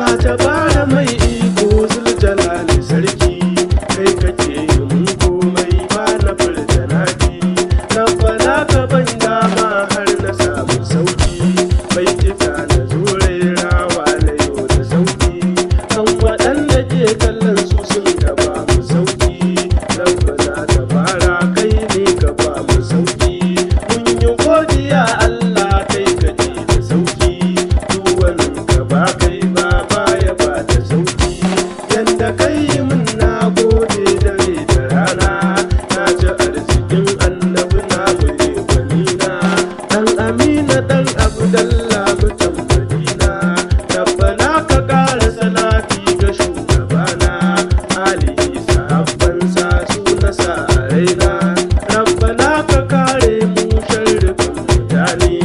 ga tabara mai iko zuljalali sarki kai kake mun komai ba na furta naki rabbana ka ban dama har na samu sauki bai ita na zure rawa na yau da sauki kan waɗanda ke kallon su sun gaba mu sauki rabbana tabara kai ne ka ba mu sauki mun yi godiya Allah kai kake da sauki duk wani ka ba kai ba baya ba da sauki yanda kai mun na gode dare da rana na ji arzikin annabi na bude gwanina dan amina dan abdallah mutan madina rabbana ka kara salati ga shugabana alihi sahabbansa su na sa raina rabbana ka kare mu sharrukan mutane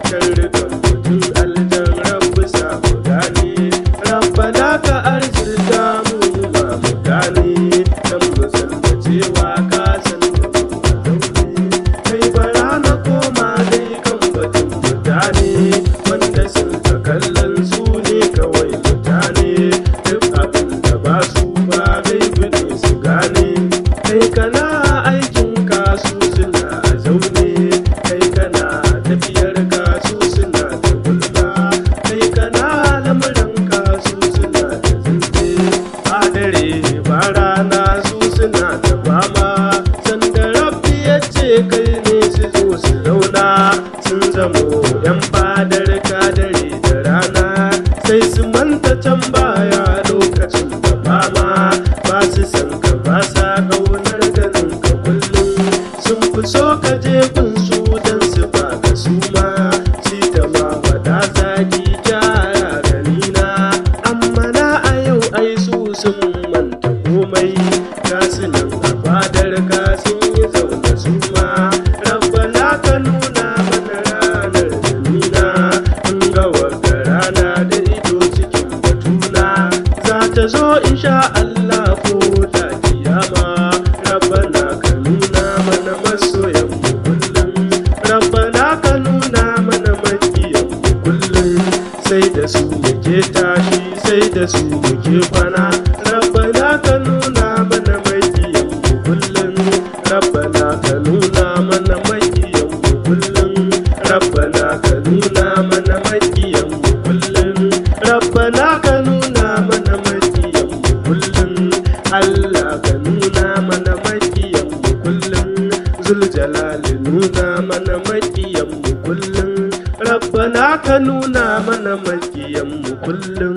sharrukan mutum aljan rabbi sa mu gane rabbana ka arzita mu ma mu gane dan mu san da cewa ka san da mu a zaune kai bara na koma dai kan batun mutane wanda sun ka kallon su ne kawai mutane duk abin da ba su ba gaibi ne su gane kai kana aikin kasu suna a zaune kai kana tafiyar kasu suna ta gulma kai kana lamuran kasu suna ta zance ba dare ba rana su suna ta fama sanda rabbi ya ce kai ne su zo su zauna sun zamo yan fadar ka dare da rana sai su manta can baya lokacin da fama ba su san ka ba sa kaunar ganin ka kullum sun fi so ka je kun su dan su ba ka suma shi ta ma wada zaki gyara ganina amma na a yau ai su sun manta komai ga su nan a fadar ka sun yi zaune su ma rabbana ka nuna mana ranar ganina in ga wata rana da ido cikin batuna za ta zo insha Allah ko ta kiyama rabbana ka nuna mana masoyan mu kullum rabbana ka nuna mana makiyan mu kullum sai da su muke tashi sai da su muke kwana rabbana ka nuna mana makiyan mu kullum rabbana ka nuna mana makiyan mu kullum rabbana ka nuna mana makiyan mu kullum rabbana ka nuna mana makiyan mu kullum Allah ka nuna mana makiyan mu kullum zuljalali nuna mana makiyan mu kullum rabbana ka nuna mana makiyan mu kullum